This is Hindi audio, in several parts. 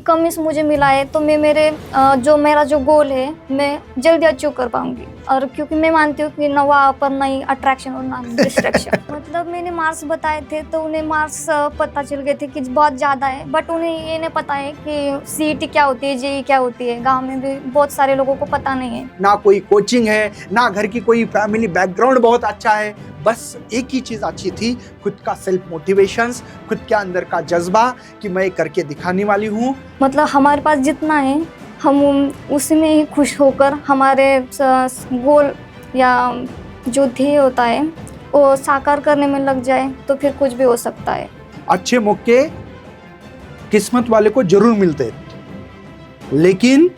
कमिस मुझे मिला है तो मैं मेरा जो गोल है मैं जल्दी अचीव कर पाऊंगी। और क्योंकि मैं मानती हूँ कि ना वहाँ पर नहीं अट्रैक्शन और ना डिस्ट्रैक्शन। मतलब मैंने मार्क्स बताए थे तो उन्हें मार्क्स पता चल गए थे कि बहुत ज़्यादा है, बट उन्हें ये नहीं पता है कि सीईटी क्या होती है, जेईई क्या होती है। गाँव में भी बहुत सारे लोगों को पता नहीं है। ना कोई कोचिंग है, ना घर की कोई फैमिली बैकग्राउंड बहुत अच्छा है, बस एक ही चीज अच्छी थी, खुद का सेल्फ मोटिवेशंस, खुद के अंदर का जज्बा कि मैं करके दिखाने वाली हूँ। मतलब हमारे पास जितना है हम उसी में ही खुश होकर हमारे गोल या जो ध्येय होता है वो साकार करने में लग जाए तो फिर कुछ भी हो सकता है। अच्छे मौके किस्मत वाले को जरूर मिलते हैं, लेकिन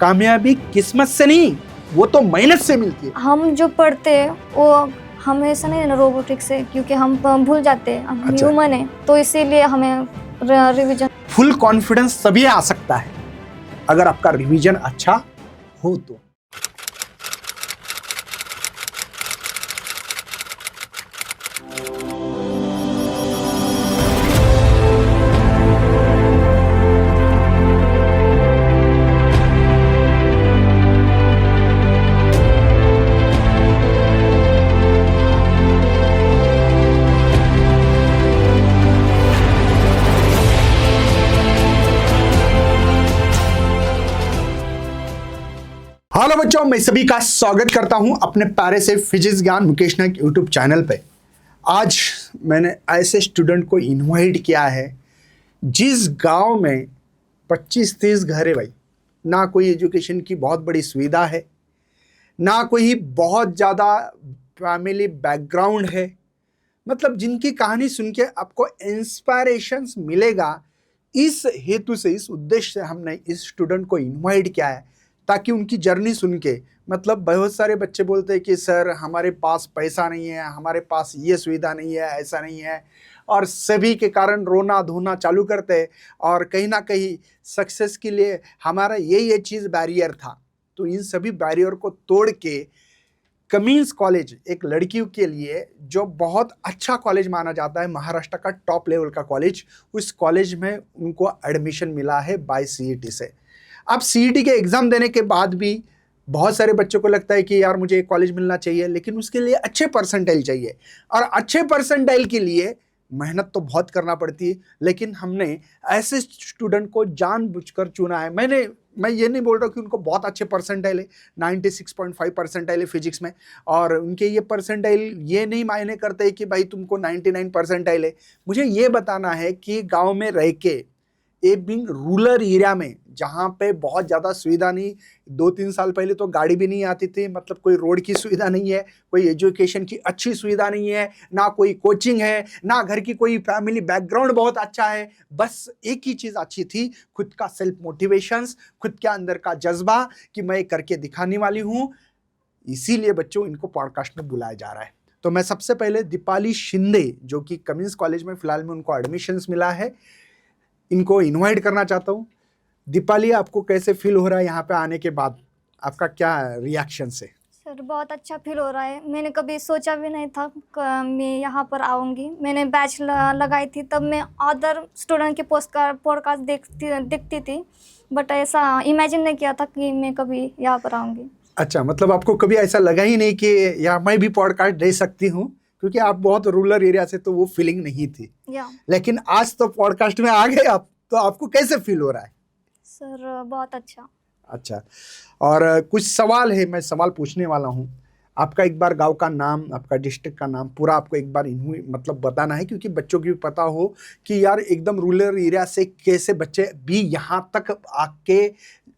कामयाबी किस्मत से नहीं, वो तो मेहनत से मिलती है। हम जो पढ़ते हैं वो हमेशा नहीं ना रोबोटिक्स से, क्योंकि हम भूल जाते हैं, हम अच्छा। ह्यूमन है, तो इसीलिए हमें रिवीजन। फुल कॉन्फिडेंस तभी आ सकता है अगर आपका रिवीजन अच्छा हो तो। हेलो बच्चों, मैं सभी का स्वागत करता हूं अपने प्यारे से फिजिक्स ज्ञान मुकेश नायक यूट्यूब चैनल पे। आज मैंने ऐसे स्टूडेंट को इनवाइट किया है जिस गांव में 25-30 घर है भाई, ना कोई एजुकेशन की बहुत बड़ी सुविधा है, ना कोई बहुत ज़्यादा फैमिली बैकग्राउंड है। मतलब जिनकी कहानी सुन के आपको इंस्पायरेशंस मिलेगा, इस हेतु से, इस उद्देश्य से हमने इस स्टूडेंट को इनवाइट किया है ताकि उनकी जर्नी सुन के, मतलब बहुत सारे बच्चे बोलते हैं कि सर हमारे पास पैसा नहीं है, हमारे पास ये सुविधा नहीं है, ऐसा नहीं है, और सभी के कारण रोना धोना चालू करते हैं। और कहीं ना कहीं सक्सेस के लिए हमारा ये चीज़ बैरियर था। तो इन सभी बैरियर को तोड़ के कमिंस कॉलेज एक लड़कियों के लिए जो बहुत अच्छा कॉलेज माना जाता है, महाराष्ट्र का टॉप लेवल का कॉलेज, उस कॉलेज में उनको एडमिशन मिला है बाय सीईटी से। अब सीईटी के एग्ज़ाम देने के बाद भी बहुत सारे बच्चों को लगता है कि यार मुझे एक कॉलेज मिलना चाहिए, लेकिन उसके लिए अच्छे परसेंटाइल चाहिए, और अच्छे परसेंटाइल के लिए मेहनत तो बहुत करना पड़ती है। लेकिन हमने ऐसे स्टूडेंट को जानबूझकर चुना है। मैं ये नहीं बोल रहा कि उनको बहुत अच्छे परसेंटाइल है, 96.5 परसेंटाइल है फिजिक्स में, और उनके ये परसेंटाइल ये नहीं मायने करते कि भाई तुमको 99 परसेंटाइल है। मुझे ये बताना है कि गाँव में रह के, एक बिंग रूरल एरिया में जहाँ पे बहुत ज़्यादा सुविधा नहीं, 2-3 साल पहले तो गाड़ी भी नहीं आती थी, मतलब कोई रोड की सुविधा नहीं है, कोई एजुकेशन की अच्छी सुविधा नहीं है, ना कोई कोचिंग है, ना घर की कोई फैमिली बैकग्राउंड बहुत अच्छा है, बस एक ही चीज़ अच्छी थी, खुद का सेल्फ मोटिवेशंस, खुद के अंदर का जज्बा कि मैं करके दिखाने वाली हूँ। इसीलिए बच्चों इनको पॉडकास्ट में बुलाया जा रहा है। तो मैं सबसे पहले दीपाली शिंदे, जो कि कमिंस कॉलेज में फिलहाल में उनको एडमिशन्स मिला है, इनको इनवाइट करना चाहता हूँ। दीपाली, आपको कैसे फील हो रहा है यहाँ पे आने के बाद? आपका क्या रिएक्शन है? सर बहुत अच्छा फील हो रहा है। मैंने कभी सोचा भी नहीं था मैं यहाँ पर आऊँगी। मैंने बैच लगाई थी तब मैं अदर स्टूडेंट के पॉडकास्ट देखती थी, बट ऐसा इमेजिन नहीं किया था कि मैं कभी यहाँ पर आऊँगी। अच्छा, मतलब आपको कभी ऐसा लगा ही नहीं कि यार मैं भी पॉडकास्ट दे सकती हूँ, क्योंकि आप बहुत रूरल एरिया से, तो वो फीलिंग नहीं थी। लेकिन आज तो पॉडकास्ट में आ गए आप, तो आपको कैसे फील हो रहा है? सर बहुत अच्छा। अच्छा, और कुछ सवाल है, मैं सवाल पूछने वाला हूँ। आपका एक बार गांव का नाम, आपका डिस्ट्रिक्ट का नाम पूरा आपको एक बार मतलब बताना है, क्योंकि बच्चों की भी पता हो कि यार एकदम रूरल एरिया से कैसे बच्चे भी यहाँ तक आके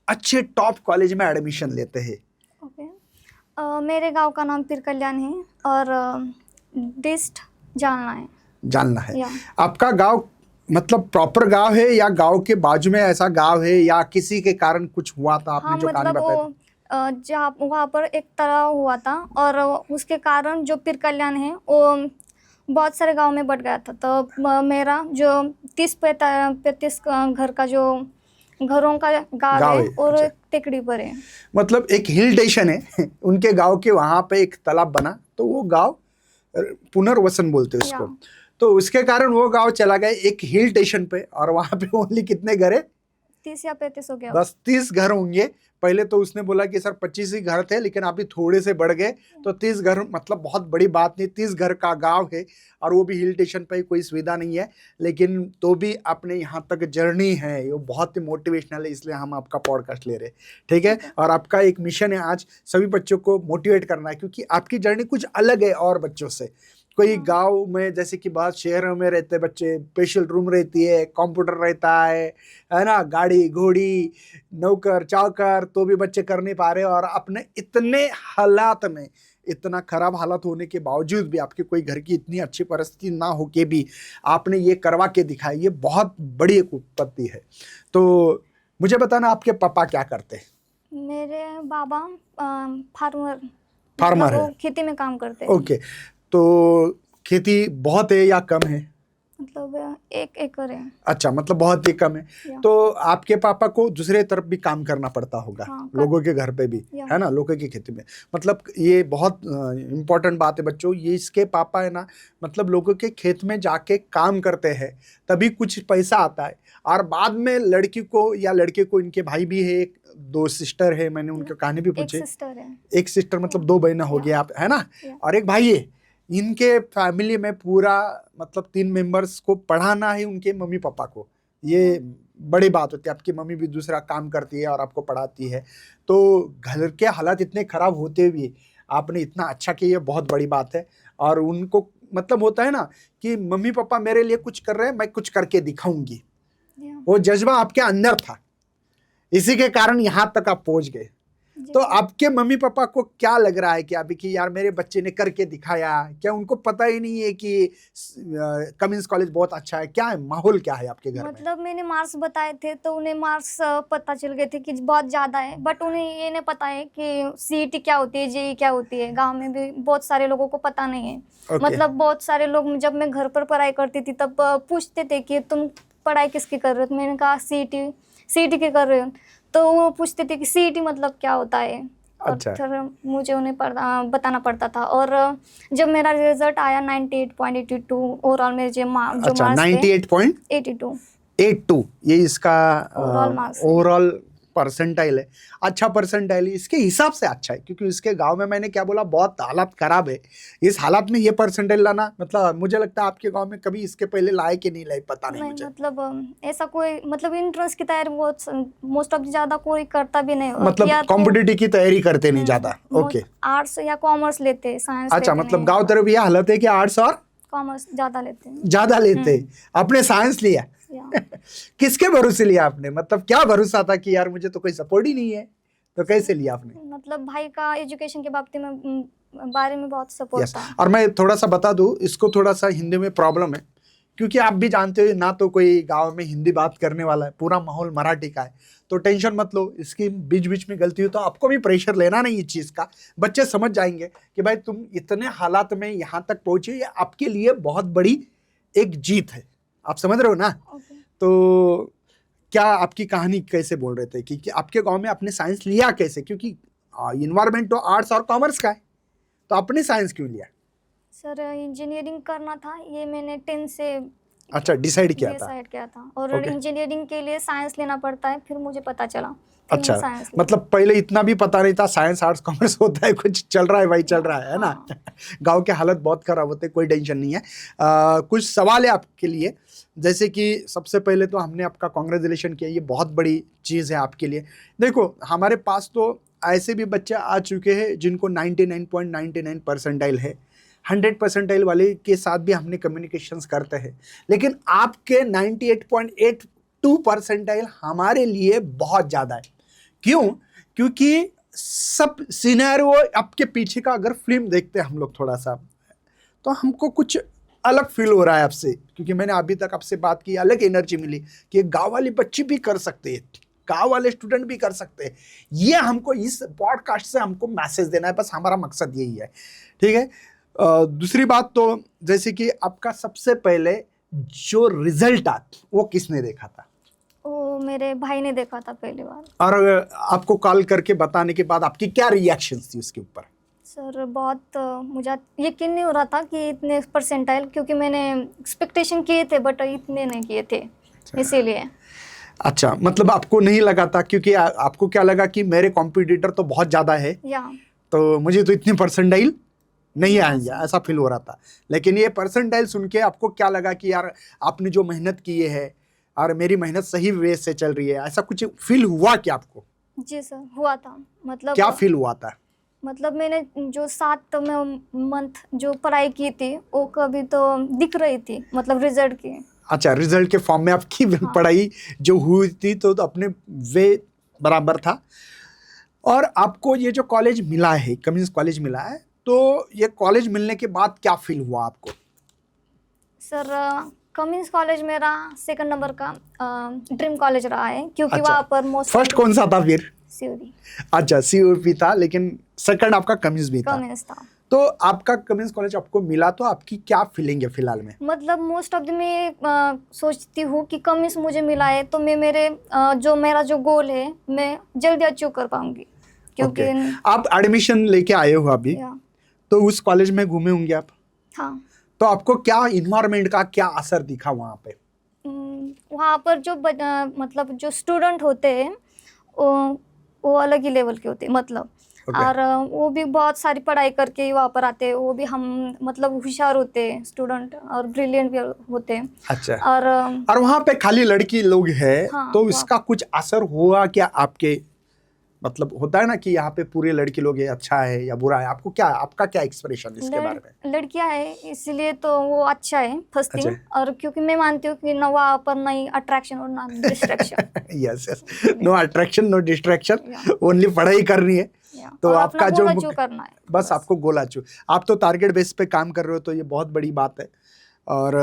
अच्छे टॉप कॉलेज में एडमिशन लेते हैं। ओके, मेरे गांव का नाम पीर कल्याण है और डिस्ट्रिक्ट जालना है। आपका गांव मतलब प्रॉपर गांव है या गांव के बाजू में ऐसा गांव है, या किसी के कारण कुछ हुआ था? आपने जो कहानी बताई जहाँ वहाँ पर एक तलाव हुआ था और उसके कारण जो पीर कल्याण है वो बहुत सारे गांव में बट गया था। तो मेरा जो 30-35 घर का जो घरों का गांव है और अच्छा। टेकड़ी पर है, मतलब एक हिल स्टेशन है उनके गांव के, वहां पे एक तालाब बना, तो वो गांव पुनर्वसन बोलते हैं उसको। तो उसके कारण वो गांव चला गया एक हिल स्टेशन पे, और वहां पे ओनली कितने घर है? 30 या 35 हो गया। बस 30 घर होंगे। पहले तो उसने बोला कि सर 25 ही घर थे, लेकिन अभी थोड़े से बढ़ गए, तो 30 घर मतलब बहुत बड़ी बात नहीं। 30 घर का गांव है और वो भी हिल स्टेशन पे, कोई सुविधा नहीं है, लेकिन तो भी अपने यहाँ तक जर्नी है वो बहुत ही मोटिवेशनल है, इसलिए हम आपका पॉडकास्ट ले रहे हैं, ठीक है। और आपका एक मिशन है आज सभी बच्चों को मोटिवेट करना है, क्योंकि आपकी जर्नी कुछ अलग है और बच्चों से। कोई गांव में जैसे कि बहुत शहरों में रहते बच्चे, स्पेशल रूम रहती है, कंप्यूटर रहता है ना, गाड़ी घोड़ी नौकर चाकर, तो भी बच्चे कर नहीं पा रहे। और अपने इतने हालात में, इतना खराब हालत होने के बावजूद भी, आपके कोई घर की इतनी अच्छी परिस्थिति ना हो के भी आपने ये करवा के दिखाया, ये बहुत बड़ी एक उपलब्धि है। तो मुझे बताना, आपके पापा क्या करते हैं? मेरे बाबा फार्मर फार्मर वो है, खेती में काम करते हैं। ओके। तो खेती बहुत है या कम है? मतलब 1 एकड़ है। अच्छा, मतलब बहुत ही कम है। या। तो आपके पापा को दूसरे तरफ भी काम करना पड़ता होगा, हाँ, लोगों के घर पे भी, या। है ना, लोगों की खेती में। मतलब ये बहुत इम्पोर्टेंट बात है बच्चों, ये इसके पापा है ना, मतलब लोगों के खेत में जाके काम करते हैं, तभी कुछ पैसा आता है। और बाद में लड़की को या लड़के को, इनके भाई भी है, 2 सिस्टर है, मैंने उनकी कहानी भी एक पूछी। सिस्टर है। एक सिस्टर मतलब 2 बहना हो या। गया आप, है ना, या। और एक भाई है। इनके फैमिली में पूरा मतलब 3 मेंबर्स को पढ़ाना है, उनके मम्मी पापा को। ये बड़ी बात होती है, आपकी मम्मी भी दूसरा काम करती है और आपको पढ़ाती है। तो घर के हालात इतने खराब होते हुए आपने इतना अच्छा किया, ये बहुत बड़ी बात है। और उनको मतलब होता है ना कि मम्मी पापा मेरे लिए कुछ कर रहे हैं, मैं कुछ करके दिखाऊंगी, या। वो जज्बा आपके अंदर था, इसी के कारण यहाँ तक आप पहुंच गए। जी। तो आपके मम्मी पापा को क्या लग रहा है कि अभी कि यार मेरे बच्चे ने करके दिखाया? क्या उनको पता ही नहीं है कि कमिंस कॉलेज बहुत अच्छा है? क्या है माहौल, क्या है आपके घर में? मतलब मैंने मार्क्स बताए थे तो उन्हें मार्क्स पता चल गए थे कि बहुत ज़्यादा है, बट उन्हें ये नहीं पता है कि सीईटी क्या होती है, जेईई क्या होती है। गांव में भी बहुत सारे लोगों को पता नहीं है। Okay. मतलब बहुत सारे लोग, जब मैं घर पर पढ़ाई करती थी तब पूछते थे कि तुम पढ़ाई किसकी कर रहे हो, तो मैंने कहा सीईटी की कर रहे हो। तो वो पूछते थे कि सीईटी मतलब क्या होता है, और अच्छा। फिर मुझे उन्हें बताना पड़ता था। और जब मेरा रिजल्ट आया 98.82 ओवरऑल, मेरे जो अच्छा, मार्क्स थे 98.82 82 ये इसका ओवरऑल मार्क्स है। ओवरऑल परसेंटाइल है। अच्छा परसेंटाइल है, इसके हिसाब से अच्छा है, क्योंकि इसके गांव में मैंने क्या बोला, बहुत हालत खराब है। इस हालत में ये परसेंटाइल लाना, मतलब मुझे लगता है आपके गांव में कभी इसके पहले लाए कि नहीं लाए, पता नहीं मुझे। मतलब ऐसा कोई, मतलब एंट्रेंस की तैयारी बहुत मोस्ट ऑफ ज़्यादा कोई करता भी नहीं। मतलब कॉम्पिटिटिव की तैयारी करते नहीं ज्यादा, ओके। आर्ट्स या कॉमर्स लेते, साइंस अच्छा, लेते मतलब नहीं। गांव तरफ ये हालत है कि आर्ट्स और कॉमर्स ज़्यादा लेते हैं। ज्यादा लेते, आपने साइंस लिया। या। किसके भरोसे लिया आपने? मतलब क्या भरोसा था कि यार मुझे तो कोई सपोर्ट ही नहीं है, तो कैसे लिया आपने? मतलब भाई का एजुकेशन के बारे में बहुत सपोर्ट यस। था। और मैं थोड़ा सा बता दूं, इसको थोड़ा सा हिंदी में प्रॉब्लम है, क्योंकि आप भी जानते हो ना, तो कोई गांव में हिंदी बात करने वाला है, पूरा माहौल मराठी का है। तो टेंशन मत लो, इसकी बीच बीच में गलती हो तो आपको भी प्रेशर लेना नहीं इस चीज़ का। बच्चे समझ जाएंगे कि भाई तुम इतने हालात में यहाँ तक पहुंचे, ये आपके लिए बहुत बड़ी एक जीत है। आप समझ रहे हो ना? ओके। तो क्या आपकी कहानी कैसे बोल रहे थे कि आपके गांव में आपने साइंस लिया कैसे? क्योंकि इन्वायरमेंट तो आर्ट्स और कॉमर्स का है, तो आपने साइंस क्यों लिया? सर इंजीनियरिंग करना था, ये मैंने 10 से अच्छा, डिसाइड किया था। डिसाइड किया था। और Okay. इंजीनियरिंग के लिए साइंस लेना पड़ता है, फिर मुझे पता चला, फिर मैं अच्छा, साइंस लिया। मतलब पहले इतना भी पता नहीं था साइंस आर्ट्स कॉमर्स होता है, कुछ चल रहा है भाई, चल रहा है ना। हाँ। गांव के हालत बहुत खराब होते हैं, कोई टेंशन नहीं है। कुछ सवाल है आपके लिए, जैसे कि सबसे पहले तो हमने आपका कांग्रेचुलेशन किया, ये बहुत बड़ी चीज़ है आपके लिए। देखो, हमारे पास तो ऐसे भी बच्चे आ चुके हैं जिनको 99.99 परसेंटाइल है, 100 परसेंटाइल वाले के साथ भी हमने कम्युनिकेशंस करते हैं, लेकिन आपके 98.82 परसेंटाइल हमारे लिए बहुत ज़्यादा है। क्यों? क्योंकि सब सिनेरियो आपके पीछे का अगर फिल्म देखते हैं हम लोग थोड़ा सा, तो हमको कुछ अलग फील हो रहा है आपसे, क्योंकि मैंने अभी तक आपसे बात की, अलग एनर्जी मिली कि गांव वाले बच्चे भी कर सकते हैं, गांव वाले स्टूडेंट भी कर सकते हैं। ये हमको इस पॉडकास्ट से हमको मैसेज देना है, बस हमारा मकसद यही है, ठीक है। दूसरी बात, तो जैसे कि आपका सबसे पहले जो रिजल्ट आता वो किसने देखा था? वो मेरे भाई ने देखा था पहली बार। और आपको कॉल करके बताने के बाद आपकी क्या रिएक्शंस थी उसके ऊपर? सर बहुत मुझे यकीन नहीं हो रहा था कि इतने परसेंटाइल, क्योंकि मैंने एक्सपेक्टेशन किए थे बट इतने नहीं किए थे, इसीलिए। अच्छा, मतलब आपको नहीं लगा था, क्योंकि आपको क्या लगा कि मेरे कॉम्पिटिटर तो बहुत ज़्यादा है, या तो मुझे तो इतनी परसेंटाइल नहीं आएंगे, ऐसा फील हो रहा था। लेकिन ये परसेंटाइल सुन के आपको क्या लगा कि यार आपने जो मेहनत की है और मेरी मेहनत सही वे से चल रही है, ऐसा कुछ फील हुआ क्या आपको? जी सर, हुआ था। मतलब क्या फील हुआ था? मतलब मैंने जो 7 मंथ जो पढ़ाई की थी वो कभी तो दिख रही थी, मतलब रिजल्ट की। अच्छा, रिजल्ट के फॉर्म में आपकी हाँ। पढ़ाई जो हुई थी तो अपने वे बराबर था। और आपको ये जो कॉलेज मिला है, कमिंस कॉलेज मिला है, तो ये कॉलेज मिलने के बाद क्या फील हुआ आपको? सर कमिंस कॉलेज मेरा 2nd नंबर का ड्रीम कॉलेज रहा है, क्योंकि अच्छा, वहाँ पर मोस्ट फर्स्ट कौन सा था फिर? सीओडी अच्छा, सीओपी था, लेकिन सेकंड आपका कमिंस भी था। कमिंस था। तो आपका कमिंस कॉलेज आपको मिला, तो आपकी क्या फीलिंग है फिलहाल में? मतलब मोस्ट ऑफ द मैं सोचती हूँ कि कमिंस मुझे मिला है तो मैं मेरा जो गोल है मैं जल्दी अचीव कर पाऊंगी, क्योंकि ओके, आप एडमिशन लेके आए हो अभी, या तो उस कॉलेज में घूमे होंगे आप, हाँ। तो आपको क्या इन्वायरमेंट का क्या असर दिखा वहाँ पे? वहाँ पर जो मतलब जो स्टूडेंट होते हैं वो अलग ही लेवल के होते हैं, मतलब Okay. और वो भी बहुत सारी पढ़ाई करके ही वहाँ पर आते हैं। वो भी हम मतलब होशियार होते हैं स्टूडेंट, और ब्रिलियंट भी होते हैं। अच्छा, और और वहाँ पे खाली लड़की लोग हैं, हाँ, तो इसका कुछ असर हुआ क्या आपके? मतलब होता है ना कि यहाँ पे पूरे लड़के लोग हैं, अच्छा है या बुरा है, आपको क्या, आपका क्या एक्सप्रेशन इसके बारे में? लड़कियां है इसलिए तो वो अच्छा है फर्स्ट थिंग। अच्छा। और क्योंकि मैं मानती हूँ कि ना वहाँ पर नहीं अट्रैक्शन और ना distraction. Yes yes, no attraction no distraction, Yeah. Only पढ़ाई करनी है। तो और आपका अपना जो गोल अचीव करना है बस आपको गोल अचीव, आप तो टारगेट बेस पे काम कर रहे हो, तो ये बहुत बड़ी बात है। और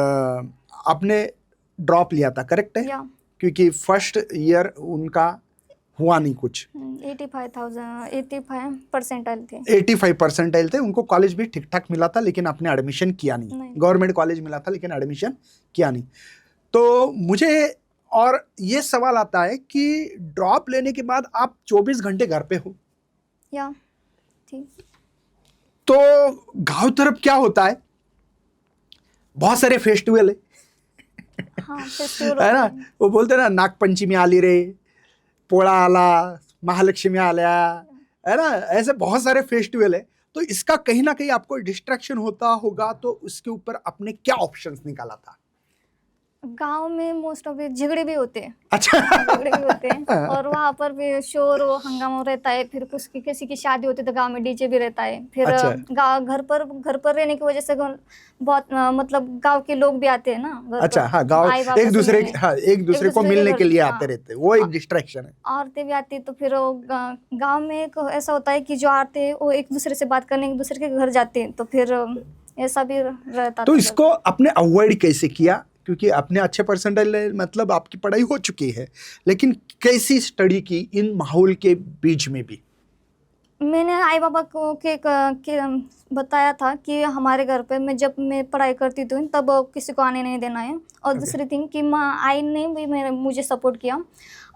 आपने ड्रॉप लिया था, करेक्ट है? या क्योंकि फर्स्ट ईयर उनका हुआ नहीं कुछ, 85 परसेंटाइल थे। 85 परसेंटाइल थे, उनको कॉलेज भी ठीक ठाक मिला था, लेकिन आपने एडमिशन किया नहीं। गवर्नमेंट कॉलेज मिला था लेकिन एडमिशन किया नहीं। तो मुझे और ये सवाल आता है कि ड्रॉप लेने के बाद आप 24 घंटे घर पे हो, या ठीक। तो गांव तरफ क्या होता है, बहुत सारे फेस्टिवल है, हाँ, फेस्टिवल है ना? वो बोलते हैं ना, नागपंचमी आली रे, पोळा आला, महालक्ष्मी आल्या, है ना? ऐसे बहुत सारे फेस्टिवल है। तो इसका कहीं ना कहीं आपको डिस्ट्रैक्शन होता होगा, तो उसके ऊपर आपने क्या ऑप्शंस निकाला था? गांव में मोस्ट ऑफ झगड़े भी होते हैं। अच्छा। झगड़े भी होते हैं और वहाँ पर भी शोर और हंगामा रहता है। फिर किसी की शादी होती है तो गांव में डीजे भी रहता है। फिर अच्छा। गाँव घर पर रहने की वजह से बहुत मतलब गांव के लोग भी आते हैं ना घर अच्छा, पर। हाँ, गाँव आई बाबा एक दूसरे सुनने, हाँ, एक दूसरे को मिलने के लिए आते रहते हैं, वो एक डिस्ट्रैक्शन है। औरतें भी आती तो फिर गांव में एक ऐसा होता है कि जो औरतें हैं वो एक दूसरे से बात करने एक दूसरे के घर जाते हैं, तो फिर ऐसा भी रहता तो था। इसको आपने अवॉइड कैसे किया? क्योंकि अपने अच्छे परसेंटाइल, मतलब आपकी पढ़ाई हो चुकी है, लेकिन कैसी स्टडी की इन माहौल के बीच में भी? मैंने आई बाबा को के बताया था कि हमारे घर पे जब मैं पढ़ाई करती थी तब किसी को आने नहीं देना है। और दूसरी थिंग कि आई ने भी मुझे सपोर्ट किया।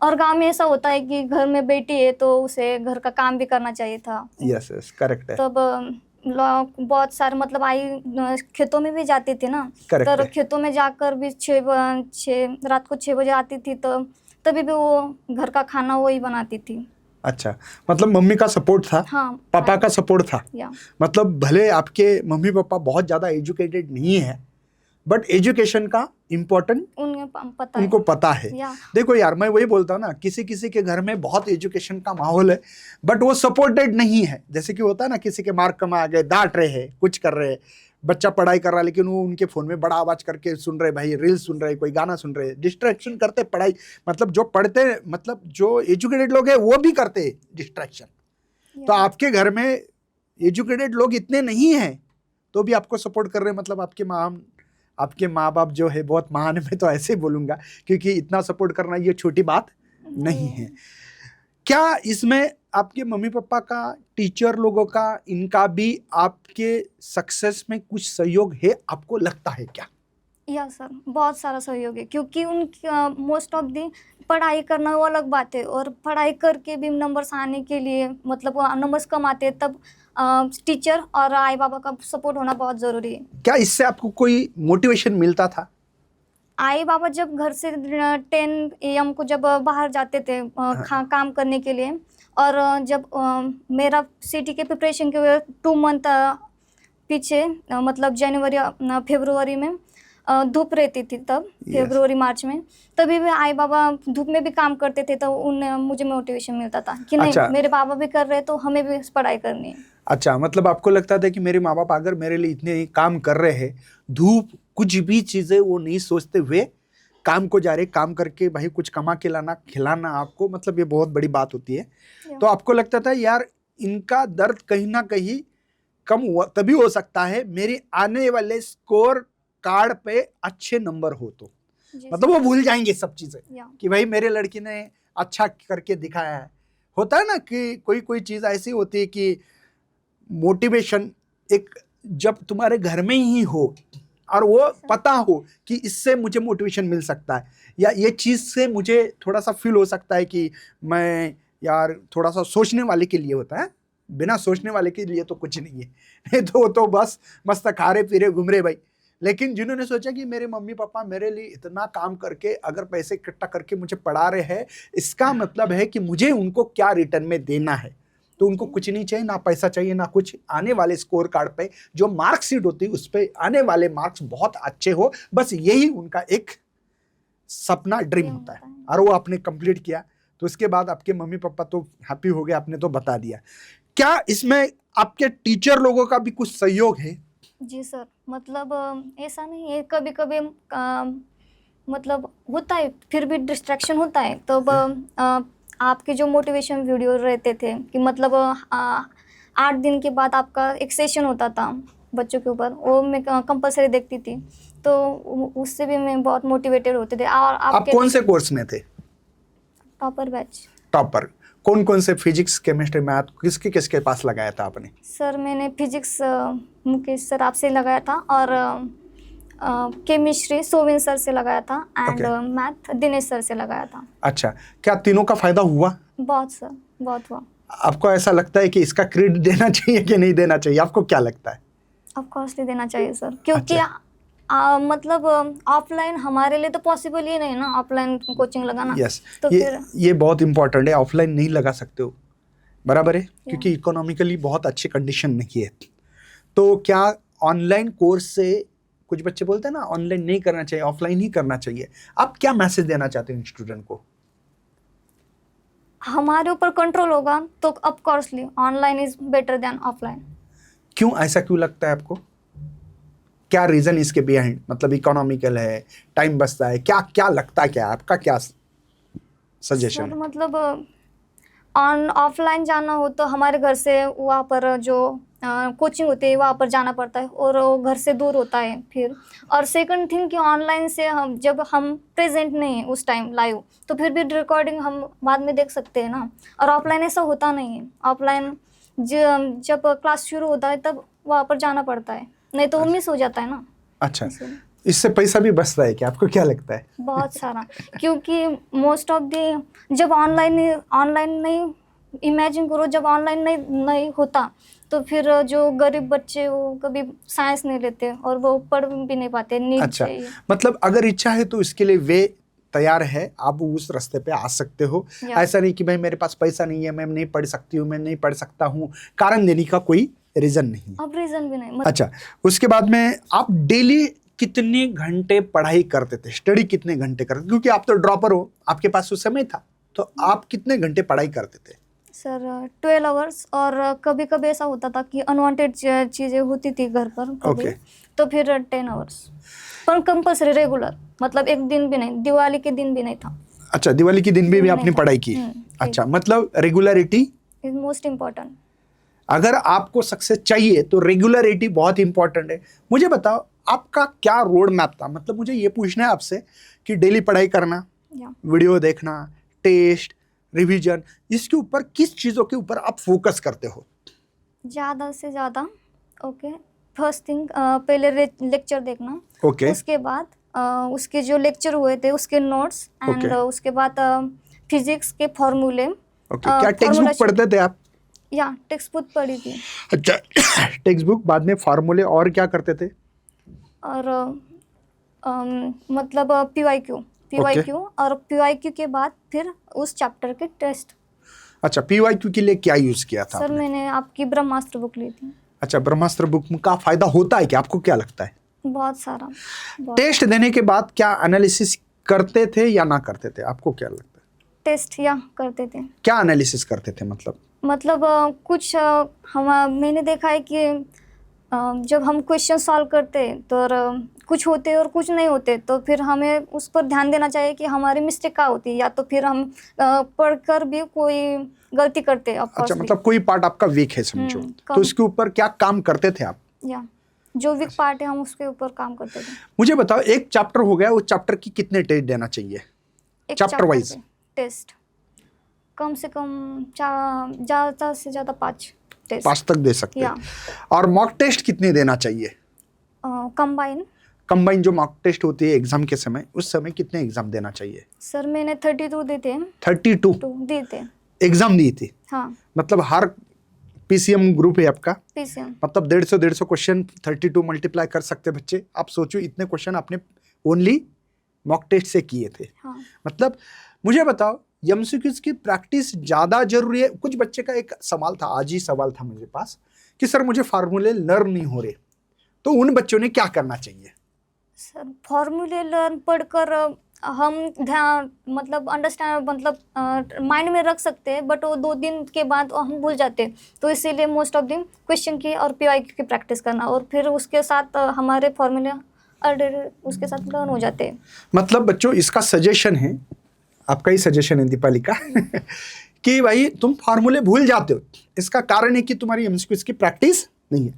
और गांव में ऐसा होता है कि घर में बेटी है तो उसे घर का काम भी करना चाहिए था। यस यस, करेक्ट है। तब लोग बहुत सारे मतलब आई खेतों में भी जाती थी ना, Correct तो है। खेतों में जाकर भी रात को 6 बजे आती थी, तो तभी भी वो घर का खाना वही बनाती थी। अच्छा, मतलब मम्मी का सपोर्ट था, हाँ, पापा का सपोर्ट था। या मतलब भले आपके मम्मी पापा बहुत ज़्यादा एजुकेटेड नहीं है, बट एजुकेशन का इम्पोर्टेंट उनको पता है। देखो यार, मैं वही बोलता हूँ ना, किसी किसी के घर में बहुत एजुकेशन का माहौल है बट वो सपोर्टेड नहीं है। जैसे कि होता है ना, किसी के मार्क कम आ गए, डांट रहे हैं, कुछ कर रहे हैं, बच्चा पढ़ाई कर रहा है लेकिन वो उनके फोन में बड़ा आवाज करके सुन रहे, भाई रील्स सुन रहे, कोई गाना सुन रहे, डिस्ट्रैक्शन करते पढ़ाई। मतलब जो पढ़ते, मतलब जो एजुकेटेड लोग हैं वो भी करते डिस्ट्रैक्शन। तो आपके घर में एजुकेटेड लोग इतने नहीं हैं तो भी आपको सपोर्ट कर रहे हैं, मतलब आपके माँ बाप जो है बहुत महान है, मैं तो ऐसे ही बोलूँगा, क्योंकि इतना सपोर्ट करना ये छोटी बात नहीं है। क्या इसमें आपके मम्मी पापा का, टीचर लोगों का, इनका भी आपके सक्सेस में कुछ सहयोग है, आपको लगता है क्या? या सर, बहुत सारा सहयोग है, क्योंकि उनकी मोस्ट ऑफ दी पढ़ाई करना वो अलग बात है, और पढ़ाई करके भी नंबर्स आने के लिए मतलब नंबर्स कम आते हैं तब टीचर और आई बाबा का सपोर्ट होना बहुत ज़रूरी है। क्या इससे आपको कोई मोटिवेशन मिलता था? आई बाबा जब घर से 10 AM को जब बाहर जाते थे काम करने के लिए, और जब मेरा सिटी के प्रिपरेशन के 2 मंथ पीछे मतलब जनवरी फरवरी में धूप रहती थी तब, फरवरी मार्च में, तभी भी आई बाबा धूप में भी काम करते थे, तो उन्हें मुझे मोटिवेशन मिलता था कि नहीं, अच्छा। मेरे बाबा भी कर रहे हैं तो हमें भी पढ़ाई करनी है। अच्छा, मतलब आपको लगता था कि मेरे माँ बाप अगर मेरे लिए इतने काम कर रहे हैं, धूप कुछ भी चीजें वो नहीं सोचते हुए काम को जा रहे, काम करके भाई कुछ कमा के लाना, खिलाना आपको, मतलब ये बहुत बड़ी बात होती है। तो आपको लगता था यार इनका दर्द कहीं ना कहीं कम हुआ तभी हो सकता है मेरे आने वाले स्कोर कार्ड पे अच्छे नंबर हो तो, मतलब वो भूल जाएंगे सब चीजें कि भाई मेरे लड़की ने अच्छा करके दिखाया है। होता है ना कि कोई कोई चीज ऐसी होती है कि मोटिवेशन एक जब तुम्हारे घर में ही हो और वो पता हो कि इससे मुझे मोटिवेशन मिल सकता है, या ये चीज से मुझे थोड़ा सा फील हो सकता है कि मैं यार थोड़ा सा सोचने वाले के लिए होता है, बिना सोचने वाले के लिए तो कुछ नहीं है। नहीं तो बस मस्त खा रहे पी रहे घूम रहे भाई। लेकिन जिन्होंने सोचा कि मेरे मम्मी पापा मेरे लिए इतना काम करके अगर पैसे इकट्ठा करके मुझे पढ़ा रहे हैं, इसका मतलब है कि मुझे उनको क्या रिटर्न में देना है। तो उनको कुछ नहीं चाहिए, ना पैसा चाहिए ना कुछ, आने वाले स्कोर कार्ड पे जो मार्कशीट होती है उस पे आने वाले मार्क्स बहुत अच्छे हो, बस यही उनका एक सपना ड्रीम होता है। और वो आपने कंप्लीट किया, तो इसके बाद आपके मम्मी पापा तो हैप्पी हो गए, आपने तो बता दिया। क्या इसमें आपके टीचर लोगों का भी कुछ सहयोग है? जी सर, मतलब ऐसा नहीं है, कभी कभी मतलब होता है, फिर भी डिस्ट्रैक्शन होता है, तो आपके जो मोटिवेशन वीडियो रहते थे कि मतलब 8 दिन के बाद आपका एक सेशन होता था बच्चों के ऊपर, वो मैं कंपलसरी देखती थी, तो उससे भी मैं बहुत मोटिवेटेड होते थे। और आप कौन से कोर्स में थे? Topper batch. टॉपर कौन कौन से? फिजिक्स, केमिस्ट्री, मैथ, किसके किसके पास लगाया था आपने? सर मैंने फिजिक्स मुकेश सर आपसे लगाया था, और केमिस्ट्री सोविन सर से लगाया था, एंड मैथ दिनेश सर से लगाया था। अच्छा, क्या तीनों का फायदा हुआ? बहुत सर, बहुत हुआ। आपको ऐसा लगता है कि इसका क्रेडिट देना चाहिए कि नहीं देना चाहिए? आपको क्या लगता है? ऑफ कोर्स देना चाहिए सर, क्योंकि अच्छा। मतलब ऑफलाइन हमारे लिए तो पॉसिबल ही नहीं ना, ऑफलाइन कोचिंग लगाना। यस, तो ये बहुत इंपॉर्टेंट है, ऑफलाइन नहीं लगा सकते हो, बराबर है, क्योंकि इकोनॉमिकली बहुत अच्छी कंडीशन नहीं है। तो क्या ऑनलाइन कोर्स से, कुछ बच्चे बोलते हैं ना ऑनलाइन नहीं करना चाहिए, ऑफलाइन ही करना चाहिए, आप क्या मैसेज देना चाहते हैं स्टूडेंट को? हमारे ऊपर कंट्रोल होगा तो of coarsely online is better than offline. क्यों, ऐसा क्यों लगता है आपको? क्या रीजन इसके बिहाइंड? मतलब इकोनॉमिकल है, टाइम बचता है, क्या क्या लगता है, क्या आपका क्या सजेशन है? मतलब ऑफलाइन जाना हो तो हमारे घर से वहाँ पर जो कोचिंग होती है वहाँ पर जाना पड़ता है, और वो घर से दूर होता है फिर। और सेकंड थिंग कि ऑनलाइन से हम जब हम प्रेजेंट नहीं है उस टाइम लाइव, तो फिर भी रिकॉर्डिंग हम बाद में देख सकते हैं ना, और ऑफलाइन ऐसा होता नहीं है। ऑफलाइन जब क्लास शुरू होता है तब वहाँ पर जाना पड़ता है, नहीं तो वो मिस हो जाता है ना। अच्छा, इससे पैसा भी बचता है क्या? आपको क्या लगता है? बहुत सारा, क्योंकि मोस्ट ऑफ द जब ऑनलाइन नहीं, इमेजिन करो जब ऑनलाइन नहीं होता तो फिर जो गरीब बच्चे वो कभी साइंस नहीं लेते और वो पढ़ भी नहीं पाते, नीट अच्छा, चाहिए। मतलब अगर इच्छा है तो इसके लिए वे तैयार है, आप उस रास्ते पे आ सकते हो। ऐसा नहीं कि भाई मेरे पास पैसा नहीं है, मैं नहीं पढ़ सकती हूँ, मैं नहीं पढ़ सकता हूँ, कारण देने का कोई रीजन नहीं। अब रीजन भी नहीं। अच्छा, उसके बाद में आप डेली कितने घंटे पढ़ाई करते थे, स्टडी कितने घंटे करते थे? क्योंकि आप तो ड्रॉपर हो, आपके पास तो समय था, तो आप कितने घंटे पढ़ाई करते थे? सर 12 आवर्स, और कभी कभी ऐसा होता था कि अनवांटेड चीज़ें होती थी घर पर कभी, तो फिर 10 आवर्स, पर कंपल्सरी रेगुलर, मतलब एक दिन भी नहीं, दिवाली के दिन भी नहीं था। अच्छा, दिवाली के दिन भी आपने पढ़ाई की? अच्छा, मतलब रेगुलरिटी इज मोस्ट इम्पोर्टेंट। अगर आपको सक्सेस चाहिए तो रेगुलरिटी बहुत इंपॉर्टेंट है। मुझे बताओ आपका क्या रोड मैप था? मतलब मुझे ये पूछना है आपसे कि डेली पढ़ाई करना, वीडियो देखना, टेस्ट, रिवीजन, इसके ऊपर किस चीज़ों के ऊपर आप फोकस करते हो? ज़्यादा से ज़्यादा ओके, फर्स्ट थिंग पहले लेक्चर देखना, ओके, उसके बाद उसके जो लेक्चर हुए थे उसके नोट्स, एंड उसके बाद फिजिक्स के फॉर्मूले। ओके, क्या टेक्स्ट बुक पढ़ते थे आप? या टेक्स्ट बुक पढ़ी थी। अच्छा, टेक्स्ट बुक, बाद में फार्मूले, और क्या करते थे? और मतलब PYQ और PYQ के बाद फिर उस चैप्टर के टेस्ट। अच्छा, PYQ के लिए क्या यूज किया था सर आपने? मैंने आपकी ब्रह्मास्त्र बुक ली थी। अच्छा, ब्रह्मास्त्र बुक का फायदा होता है क्या, आपको क्या लगता है? बहुत सारा। टेस्ट देने के बाद क्या एनालिसिस करते थे या ना करते थे, आपको क्या लगता है? टेस्ट या करते थे। क्या एनालिसिस करते थे मतलब? कुछ मैंने देखा है कि जब हम क्वेश्चन सॉल्व करते तो कुछ होते और कुछ नहीं होते, तो फिर हमें उस पर ध्यान देना चाहिए कि हमारी मिस्टेक क्या होती है, या तो फिर हम पढ़कर भी कोई गलती करते। अच्छा, मतलब कोई पार्ट आपका वीक है समझो, तो इसके ऊपर क्या काम करते थे आप? या जो वीक पार्ट है हम उसके ऊपर काम करते थे। मुझे बताओ, एक चैप्टर हो गया, उस चैप्टर की कितने टेस्ट देना चाहिए एक चैप्टर वाइज? टेस्ट कम से कम ज़्यादा से ज़्यादा 5 टेस्ट। 5 तक दे सकते हैं। और मॉक टेस्ट कितने देना चाहिए? कंबाइन जो मॉक टेस्ट होती है एग्जाम के समय, उस समय कितने एग्जाम देना चाहिए? सर मैंने 32 देते। 32 देते एग्जाम दी थी? हाँ। मतलब हर PCM ग्रुप है आपका? PCM मतलब 150 क्वेश्चन 32 मल्टीप्लाई कर सकते बच्चे। आप सोचो इतने क्वेश्चन आपने ओनली मॉक टेस्ट से किए थे। हाँ। मतलब मुझे बताओ, MCQs की प्रैक्टिस ज़्यादा जरूरी है? कुछ बच्चे का एक सवाल था, आज ही सवाल था मेरे पास कि सर मुझे फार्मूले लर्न नहीं हो रहे, तो उन बच्चों ने क्या करना चाहिए? सर फार्मूले लर्न पढ़कर हम ध्यान मतलब अंडरस्टैंड मतलब माइंड में रख सकते हैं, बट वो 2 दिन के बाद हम भूल जाते, तो इसीलिए मोस्ट ऑफ दिन क्वेश्चन की और PYQ की प्रैक्टिस करना, और फिर उसके साथ हमारे फार्मूले उसके साथ लर्न हो जाते हैं। मतलब बच्चों, इसका सजेशन है, आपका ही सजेशन है दीपाली का कि भाई तुम फार्मूले भूल जाते हो, इसका कारण है कि तुम्हारी MCQs की प्रैक्टिस नहीं है।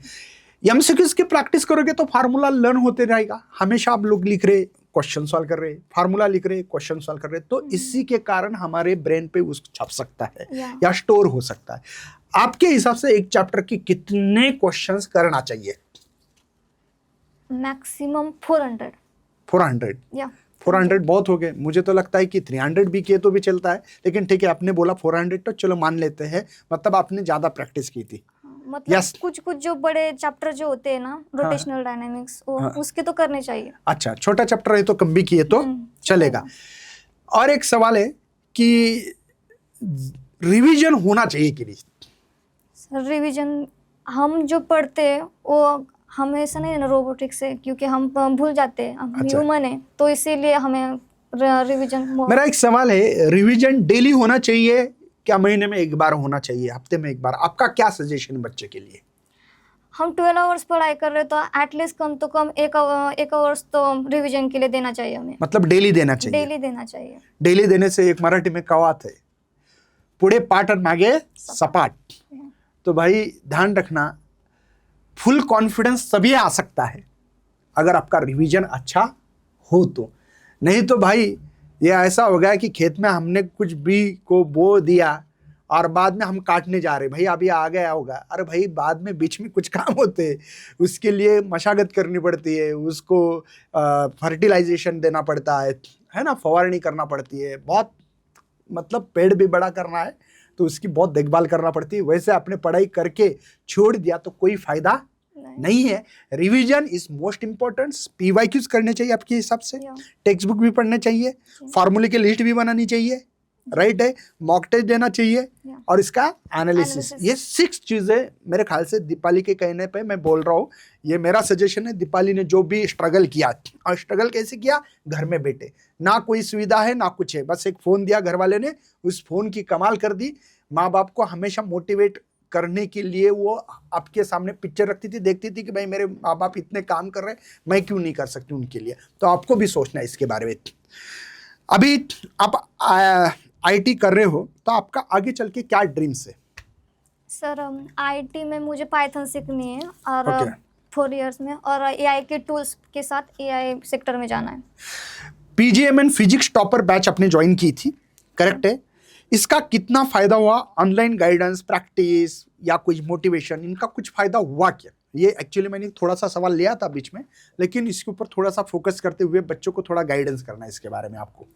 MCQs की प्रैक्टिस करोगे तो फार्मूला लर्न होते रहेगा। हमेशा आप लोग लिख रहे, क्वेश्चन सॉल्व कर रहे, फार्मूला लिख रहे, क्वेश्चन सॉल्व कर रहे, तो इसी के कारण हमारे ब्रेन पे उस छप सकता है या स्टोर हो सकता है। आपके हिसाब से एक चैप्टर की कितने क्वेश्चंस करना चाहिए? मैक्सिमम 400। 400 या 400 बहुत हो गए। मुझे तो लगता है कि 300 भी किए तो भी चलता है, लेकिन ठीक है, आपने बोला 400 तो चलो मान लेते हैं, मतलब आपने ज्यादा प्रैक्टिस की थी। मतलब कुछ जो बड़े चैप्टर जो होते हैं ना, रोटेशनल डायनामिक्स, उसके तो करने चाहिए। अच्छा, छोटा चैप्टर है तो कम भी किए तो चलेगा। और एक सवाल है कि रिवीजन होना चाहिए कि नहीं? रिवीजन हम जो पढ़ते हैं वो हमेशा नहीं ना रोबोटिक्स से, क्योंकि हम भूल जाते हैं, हम ह्यूमन है, तो इसीलिए हमें रिवीजन। मेरा एक सवाल है, रिवीजन डेली होना चाहिए क्या, महीने में एक बार होना चाहिए, हफ्ते में एक बार? आपका क्या सजेशन है बच्चे के लिए? हम 12 आवर्स पढ़ाई कर रहे तो एटलीस्ट कम तो कम एक आवर्स तो रिवीजन के लिए देना चाहिए हमें। मतलब डेली देना चाहिए? डेली देना चाहिए। डेली देने से एक मराठी में कहावत है, पुढे पाठ और मागे सपाट। तो भाई ध्यान रखना, फुल कॉन्फिडेंस तभी आ सकता है अगर आपका रिवीजन अच्छा हो तो। नहीं तो भाई ये ऐसा हो गया कि खेत में हमने कुछ भी को बो दिया और बाद में हम काटने जा रहे, भाई अभी आ गया होगा, अरे भाई बाद में बीच में कुछ काम होते हैं, उसके लिए मशागत करनी पड़ती है, उसको फर्टिलाइजेशन देना पड़ता है ना, फवारनी करना पड़ती है, बहुत मतलब पेड़ भी बड़ा करना है तो उसकी बहुत देखभाल करना पड़ती है। वैसे आपने पढ़ाई करके छोड़ दिया तो कोई फायदा नहीं है। Revision is most important. PYQs करने चाहिए आपके हिसाब से, टेक्स्ट बुक भी पढ़ने चाहिए, फार्मूले की लिस्ट भी बनानी चाहिए, राइट है, मॉक टेस्ट देना चाहिए और इसका एनालिसिस। ये 6 चीजें मेरे ख्याल से दीपाली के कहने पे मैं बोल रहा हूँ, ये मेरा सजेशन है। दीपाली ने जो भी स्ट्रगल किया, और स्ट्रगल कैसे किया, घर में बैठे, ना कोई सुविधा है ना कुछ है, बस एक फोन दिया घर वाले ने, उस फोन की कमाल कर दी। माँ बाप को हमेशा मोटिवेट करने के लिए वो आपके सामने पिक्चर रखती थी, देखती थी कि भाई मेरे माँ बाप इतने काम कर रहे हैं, मैं क्यों नहीं कर सकती उनके लिए। तो आपको भी सोचना है इसके बारे में। अभी आप IT कर रहे हो तो आपका आगे चल के क्या ड्रीम्स है? सर IT में मुझे पाइथन सीखनी है और 4 इयर्स में, और AI के टूल्स के साथ AI सेक्टर में जाना है। PGMN फिजिक्स टॉपर बैच आपने ज्वाइन की थी, करेक्ट है? इसका कितना फायदा हुआ? ऑनलाइन गाइडेंस, प्रैक्टिस या कुछ मोटिवेशन, इनका कुछ फायदा हुआ क्या? ये एक्चुअली मैंने थोड़ा सा सवाल लिया था बीच में, लेकिन इसके ऊपर थोड़ा सा फोकस करते हुए बच्चों को थोड़ा गाइडेंस करना है इसके बारे में आपको।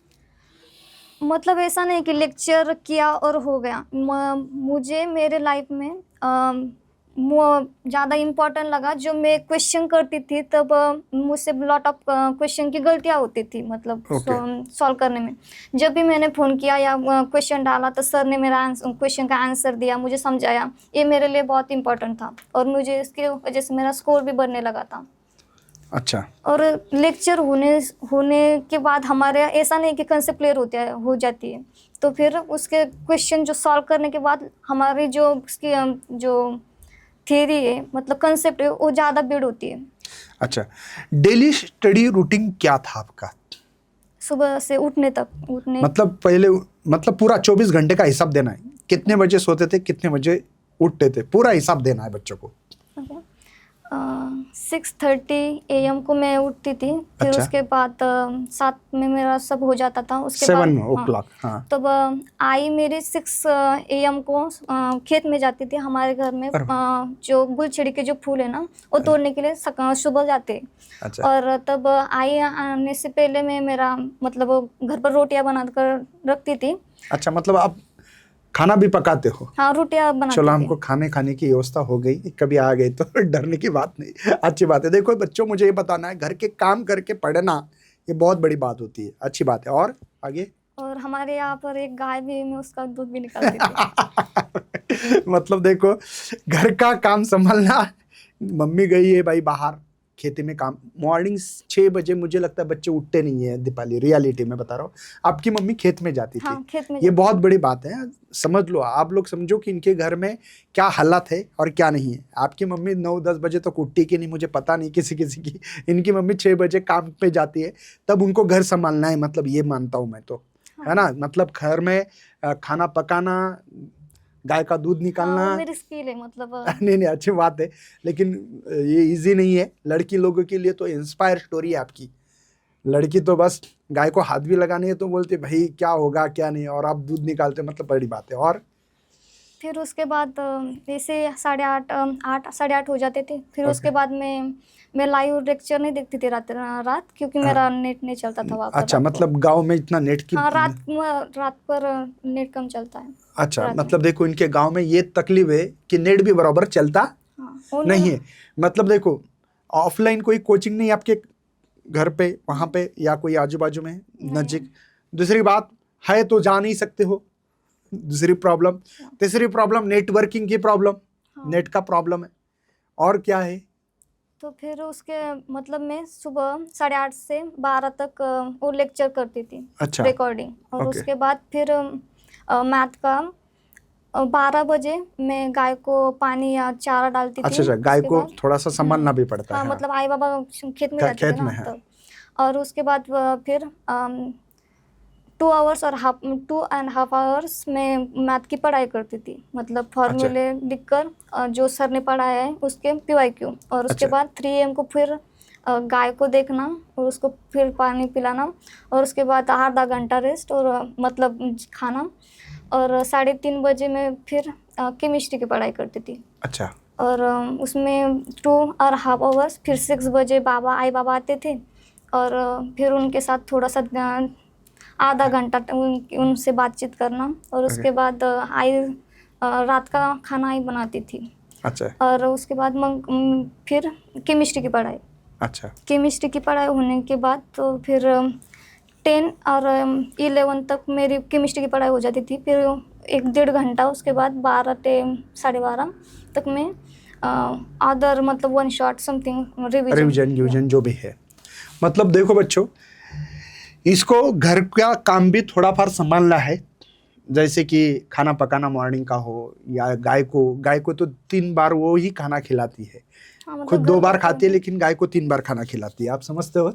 मतलब ऐसा नहीं कि लेक्चर किया और हो गया। मुझे मेरे लाइफ में ज़्यादा इम्पोर्टेंट लगा। जो मैं क्वेश्चन करती थी तब मुझसे लॉट ऑफ क्वेश्चन की गलतियाँ होती थी, मतलब सॉल्व करने में। जब भी मैंने फ़ोन किया या क्वेश्चन डाला तो सर ने मेरा क्वेश्चन का आंसर दिया, मुझे समझाया। ये मेरे लिए बहुत इम्पोर्टेंट था और मुझे इसकी वजह से मेरा स्कोर भी बढ़ने लगा था। अच्छा। और लेक्चर होने के बाद हमारे ऐसा नहीं कि कंसेप्ट क्लियर हो जाती है, तो फिर उसके क्वेश्चन जो सॉल्व करने के बाद हमारी जो उसकी जो थियरी है, मतलब कंसेप्ट है, वो ज़्यादा बिल्ड होती है। अच्छा, डेली स्टडी रूटीन क्या था आपका? सुबह से उठने मतलब पहले, मतलब पूरा 24 घंटे का हिसाब देना है, कितने बजे सोते थे, कितने बजे उठते थे, पूरा हिसाब देना है बच्चों को। 6:30 AM को मैं उठती थी। फिर अच्छा। उसके बाद 7 में मेरा सब हो जाता था। उसके 7 बाद o'clock, हाँ। तब आई मेरी 6 AM को खेत में जाती थी। हमारे घर में जो गुलछड़ी के जो फूल है ना, वो तोड़ने के लिए सुबह जाते। अच्छा। और तब आई आने से पहले मैं मेरा मतलब घर पर रोटियां बनाकर रखती थी। अच्छा, मतलब आप खाना भी पकाते हो? हाँ, रोटियां बनाती चलो, थी। हमको खाने की व्यवस्था हो गई, कभी आ गई तो डरने की बात नहीं, अच्छी बात है। देखो बच्चों, मुझे ये बताना है, घर के काम करके पढ़ना ये बहुत बड़ी बात होती है, अच्छी बात है। और आगे? और हमारे यहाँ पर एक गाय भी है, मैं उसका दूध भी निकालती थी। मतलब देखो, घर का काम संभालना, मम्मी गई है भाई बाहर खेती में काम। मॉर्निंग 6 बजे मुझे लगता है बच्चे उठते नहीं है दीपाली, रियलिटी में बता रहा हूँ। आपकी मम्मी खेत में जाती थी। हाँ, खेत में ये बहुत बड़ी बात है, समझ लो, आप लोग समझो कि इनके घर में क्या हालत है और क्या नहीं है। आपकी मम्मी 9-10 बजे तक उठती कि नहीं मुझे पता नहीं, किसी की। इनकी मम्मी 6 बजे काम पे जाती है, तब उनको घर संभालना है, मतलब ये मानता हूँ मैं तो, है ना। मतलब घर में खाना पकाना, गाय का दूध निकालना, हाँ, मेरी स्किल है, मतलब नहीं अच्छी बात है, लेकिन ये इजी नहीं है। लड़की लोगों के लिए तो इंस्पायर स्टोरी है आपकी। लड़की तो बस गाय को हाथ भी लगाने है तो बोलते भाई क्या होगा क्या नहीं, और आप दूध निकालते, मतलब बड़ी बात है। और फिर उसके बाद जैसे 8:30 हो जाते थे। फिर उसके बाद मैं लाइव लेक्चर नहीं देखती थी रात, क्योंकि मेरा नेट नहीं चलता था वहाँ पर। अच्छा, मतलब गांव में इतना नेट की? हाँ, रात पर नेट कम चलता है। अच्छा, मतलब देखो इनके गांव में ये तकलीफ है कि नेट भी बराबर चलता नहीं है। मतलब देखो, ऑफलाइन कोई कोचिंग नहीं आपके घर पे, वहाँ पे, या कोई आजू बाजू में नजदीक? दूसरी बात है तो जा नहीं सकते हो, दूसरी प्रॉब्लम। तीसरी प्रॉब्लम नेटवर्किंग की प्रॉब्लम, नेट का प्रॉब्लम है। और क्या है? तो फिर उसके मतलब मैं सुबह 8:30 से 12 तक वो लेक्चर करती थी। अच्छा। रिकॉर्डिंग। और उसके बाद फिर मैथ का 12 बजे मैं गाय को पानी या चारा डालती थी। अच्छा, गाय को थोड़ा सा संभालना भी पड़ता है। हाँ, मतलब आई बाबा खेत में जाते थे ना तब। और उसके बाद फिर 2.5 आवर्स में मैथ की पढ़ाई करती थी, मतलब फॉर्मूले लिखकर जो सर ने पढ़ाया है उसके PYQ। और उसके बाद 3 AM को फिर गाय को देखना और उसको फिर पानी पिलाना, और उसके बाद आधा घंटा रेस्ट और मतलब खाना। और 3:30 बजे मैं फिर केमिस्ट्री की पढ़ाई करती थी। अच्छा। और उसमें 2.5 आवर्स, फिर 6 बजे आई बाबा आते थे, और फिर उनके साथ थोड़ा सा आधा घंटा उनसे बातचीत करना। और उसके बाद रात का खाना ही बनाती थी। अच्छा। और उसके बाद फिर केमिस्ट्री की पढ़ाई। अच्छा। केमिस्ट्री की पढ़ाई होने के बाद तो फिर 10 और 11 तक मेरी केमिस्ट्री की पढ़ाई हो जाती थी। फिर 1-1.5 घंटा, उसके बाद 12 से 12:30 तक मैं अदर मतलब 1 शॉट समथिंग रिवीजन जो भी है। मतलब देखो बच्चों, इसको घर का काम भी थोड़ा फार संभालना है, जैसे कि खाना पकाना मॉर्निंग का हो, या गाय को तो 3 बार वो ही खाना खिलाती है। हाँ, मतलब खुद 2 बार खाती है, लेकिन गाय को 3 बार खाना खिलाती है। आप समझते हो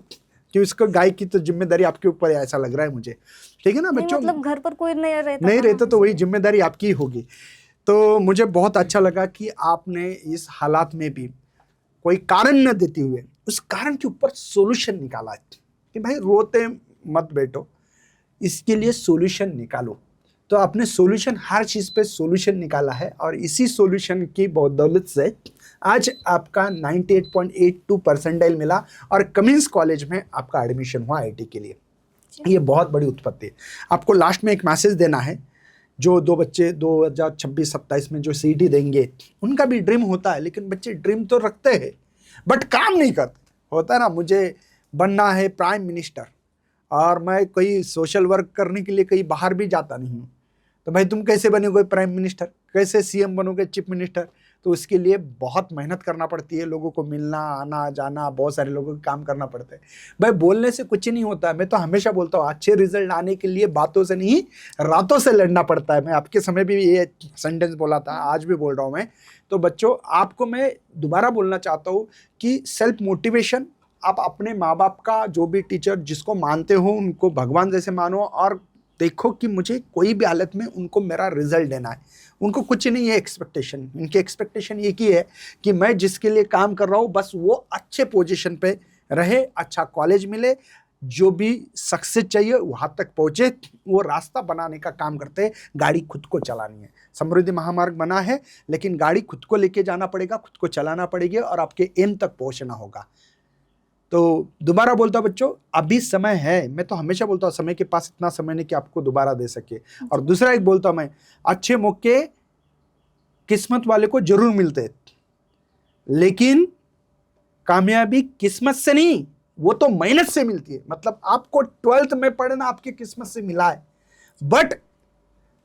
कि इसको गाय की तो जिम्मेदारी आपके ऊपर है, ऐसा लग रहा है मुझे, ठीक है ना बच्चों? मतलब घर पर कोई नहीं रहता तो वही जिम्मेदारी आपकी होगी। तो मुझे बहुत अच्छा लगा कि आपने इस हालात में भी कोई कारण न देते हुए उस कारण के ऊपर सॉल्यूशन निकाला है कि भाई रोते मत बैठो, इसके लिए सॉल्यूशन निकालो। तो आपने सॉल्यूशन, हर चीज़ पे सॉल्यूशन निकाला है, और इसी सॉल्यूशन की बदौलत से आज आपका 98.82 परसेंटाइल मिला और कमिंस कॉलेज में आपका एडमिशन हुआ IT के लिए। ये बहुत बड़ी उत्पत्ति है। आपको लास्ट में एक मैसेज देना है जो दो बच्चे 2026-27 में जो सीईटी देंगे उनका भी ड्रीम होता है, लेकिन बच्चे ड्रीम तो रखते हैं बट काम नहीं करते। होता है ना, मुझे बनना है प्राइम मिनिस्टर और मैं कोई सोशल वर्क करने के लिए कहीं बाहर भी जाता नहीं हूँ, तो भाई तुम कैसे बनोगे प्राइम मिनिस्टर, कैसे सीएम बनोगे, चीफ मिनिस्टर? तो उसके लिए बहुत मेहनत करना पड़ती है, लोगों को मिलना आना जाना, बहुत सारे लोगों को काम करना पड़ता है। भाई बोलने से कुछ नहीं होता है। मैं तो हमेशा बोलता हूँ अच्छे रिजल्ट आने के लिए बातों से नहीं रातों से लड़ना पड़ता है। मैं आपके समय भी ये सेंटेंस बोला था, आज भी बोल रहा हूँ मैं। तो बच्चों आपको मैं दोबारा बोलना चाहता हूँ कि सेल्फ मोटिवेशन, आप अपने माँ बाप का जो भी टीचर जिसको मानते हो उनको भगवान जैसे मानो और देखो कि मुझे कोई भी हालत में उनको मेरा रिजल्ट देना है। उनको कुछ नहीं है एक्सपेक्टेशन, इनकी एक्सपेक्टेशन ये की है कि मैं जिसके लिए काम कर रहा हूँ बस वो अच्छे पोजीशन पे रहे, अच्छा कॉलेज मिले, जो भी सक्सेस चाहिए वहाँ तक पहुँचे, वो रास्ता बनाने का काम करते हैं। गाड़ी खुद को चलानी है, समृद्धि महामार्ग बना है लेकिन गाड़ी खुद को लेके जाना पड़ेगा, खुद को चलाना पड़ेगी और आपके एम तक पहुँचना होगा। तो दोबारा बोलता हूं बच्चों, अभी समय है। मैं तो हमेशा बोलता हूं समय के पास इतना समय नहीं कि आपको दोबारा दे सके। और दूसरा एक बोलता हूं मैं, अच्छे मौके किस्मत वाले को जरूर मिलते हैं, लेकिन कामयाबी किस्मत से नहीं, वो तो मेहनत से मिलती है। मतलब आपको 12th में पढ़ना आपकी किस्मत से मिला है, बट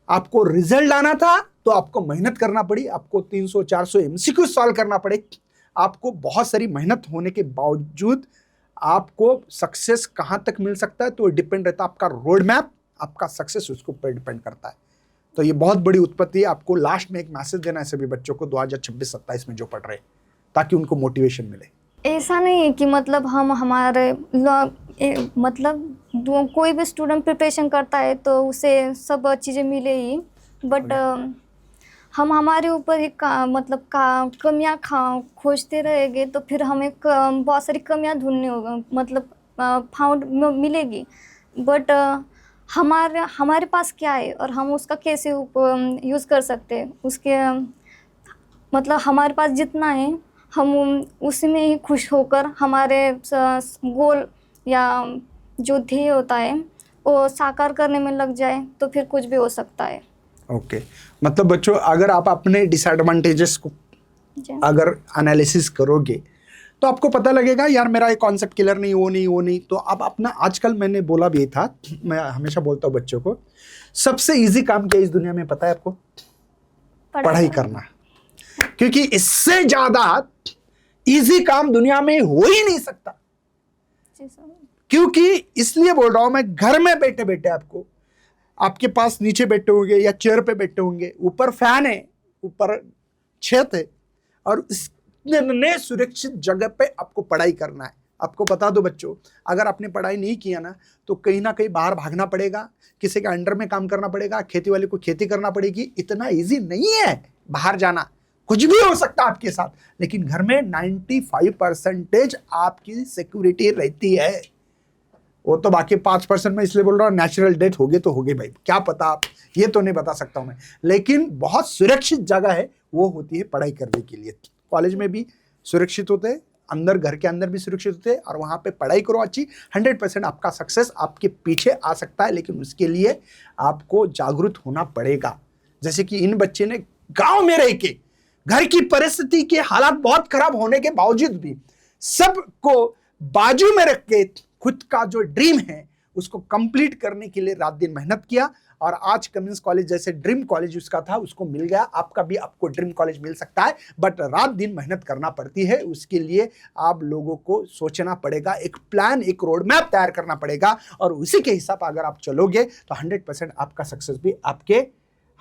आपको रिजल्ट आना था तो आपको मेहनत करना पड़ी, आपको 300-400 MCQ सॉल्व करना पड़े। आपको बहुत सारी मेहनत होने के बावजूद आपको सक्सेस कहां तक मिल सकता है तो डिपेंड रहता है आपका रोड मैप, आपका सक्सेस उसके ऊपर डिपेंड करता है। तो ये बहुत बड़ी उत्पत्ति है। आपको लास्ट में एक मैसेज देना है सभी बच्चों को 2026-27 में जो पढ़ रहे हैं, ताकि उनको मोटिवेशन मिले। ऐसा नहीं है कि मतलब हम हमारे कोई भी स्टूडेंट प्रिपरेशन करता है तो उसे सब चीज़ें मिले ही, बट हम हमारे ऊपर ही कमियां खोजते रहेंगे तो फिर हमें बहुत सारी कमियां ढूंढनी होगा, मतलब फाउंड मिलेगी। बट हमारे पास क्या है और हम उसका कैसे यूज़ कर सकते हैं, उसके मतलब हमारे पास जितना है हम उसी में ही खुश होकर हमारे गोल या जो ध्येय होता है वो साकार करने में लग जाए तो फिर कुछ भी हो सकता है। ओके मतलब बच्चों अगर आप अपने डिसएडवांटेजेस को अगर एनालिसिस करोगे तो आपको पता लगेगा यार मेरा ये कॉन्सेप्ट क्लियर नहीं, वो नहीं। तो आप अपना, आजकल मैंने बोला भी था, मैं हमेशा बोलता हूँ बच्चों को, सबसे इजी काम क्या इस दुनिया में पता है आपको? पढ़ाई करना। क्योंकि इससे ज्यादा इजी काम दुनिया में हो ही नहीं सकता। क्योंकि इसलिए बोल रहा हूं मैं, घर में बैठे बैठे आपको, आपके पास नीचे बैठे होंगे या चेयर पे बैठे होंगे, ऊपर फैन है, ऊपर छत है और इतने सुरक्षित जगह पे आपको पढ़ाई करना है। आपको बता दो बच्चों, अगर आपने पढ़ाई नहीं किया ना तो कहीं ना कहीं बाहर भागना पड़ेगा, किसी के अंडर में काम करना पड़ेगा, खेती वाले को खेती करना पड़ेगी। इतना इजी नहीं है बाहर जाना, कुछ भी हो सकता है आपके साथ, लेकिन घर में 95% आपकी सिक्योरिटी रहती है। वो तो बाकी 5% में इसलिए बोल रहा हूँ, नेचुरल डेथ हो गए तो हो गए भाई, क्या पता, आप ये तो नहीं बता सकता हूँ मैं, लेकिन बहुत सुरक्षित जगह है वो होती है पढ़ाई करने के लिए। कॉलेज में भी सुरक्षित होते हैं, अंदर घर के अंदर भी सुरक्षित होते हैं, और वहाँ पे पढ़ाई करो अच्छी, 100% आपका सक्सेस आपके पीछे आ सकता है। लेकिन उसके लिए आपको जागरूक होना पड़ेगा। जैसे कि इन बच्चे ने गाँव में रह के, घर की परिस्थिति के हालात बहुत खराब होने के बावजूद भी सबको बाजू में रख के खुद का जो ड्रीम है उसको कंप्लीट करने के लिए रात दिन मेहनत किया, और आज कमिंस कॉलेज जैसे ड्रीम कॉलेज उसका था उसको मिल गया। आपका भी आपको ड्रीम कॉलेज मिल सकता है, बट रात दिन मेहनत करना पड़ती है। उसके लिए आप लोगों को सोचना पड़ेगा, एक प्लान, एक रोड मैप तैयार करना पड़ेगा, और उसी के हिसाब अगर आप चलोगे तो 100% आपका सक्सेस भी आपके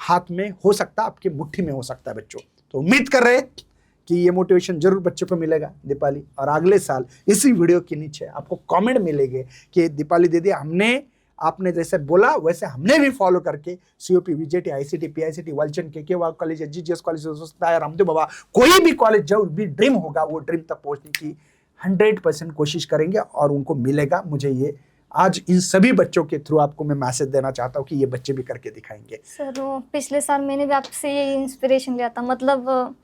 हाथ में हो सकता है, आपके मुट्ठी में हो सकता है बच्चों। तो उम्मीद कर रहे कि ये मोटिवेशन जरूर बच्चों को मिलेगा दीपाली, और अगले साल इसी वीडियो के नीचे आपको कमेंट मिलेंगे कि दीपाली दीदी आपने जैसे बोला वैसे हमने भी फॉलो करके COP, VJT, ICT, PICT, Walchand, KK college, GGS college हो सकता है, रामदेव बाबा, कोई भी कॉलेज जो भी ड्रीम होगा वो ड्रीम तक पहुंचने की 100% कोशिश करेंगे और उनको मिलेगा। मुझे ये आज इन सभी बच्चों के थ्रू आपको मैं मैसेज देना चाहता हूँ कि ये बच्चे भी करके दिखाएंगे। सर पिछले साल मैंने भी आपसे ये इंस्पिरेशन लिया था, मतलब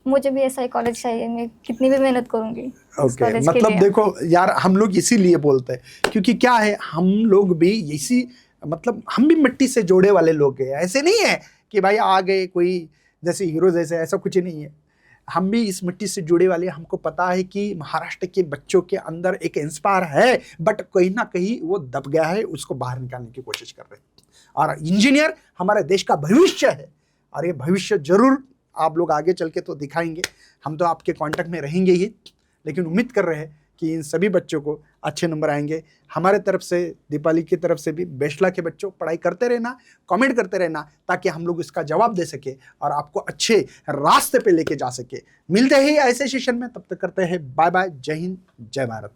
मुझे भी ऐसा ही कॉलेज चाहिए, मैं कितनी भी मेहनत करूंगी। ओके मतलब देखो यार, हम लोग इसीलिए बोलते हैं क्योंकि क्या है, हम लोग भी इसी मतलब हम भी मिट्टी से जोड़े वाले लोग हैं। ऐसे नहीं है कि भाई आ गए कोई जैसे हीरो जैसे, ऐसा कुछ नहीं है। हम भी इस मिट्टी से जुड़े वाले, हमको पता है कि महाराष्ट्र के बच्चों के अंदर एक इंस्पायर है, बट कहीं ना कहीं वो दब गया है, उसको बाहर निकालने की कोशिश कर रहे हैं। और इंजीनियर हमारे देश का भविष्य है, और ये भविष्य जरूर आप लोग आगे चल के तो दिखाएंगे। हम तो आपके कांटेक्ट में रहेंगे ही, लेकिन उम्मीद कर रहे हैं कि इन सभी बच्चों को अच्छे नंबर आएंगे। हमारे तरफ से, दीपाली की तरफ से भी, बेस्ट लक के बच्चों, पढ़ाई करते रहना, कमेंट करते रहना, ताकि हम लोग इसका जवाब दे सके और आपको अच्छे रास्ते पे लेके जा सके। मिलते हैं ऐसे सेशन में, तब तक करते हैं बाय बाय। जय हिंद, जय भारत।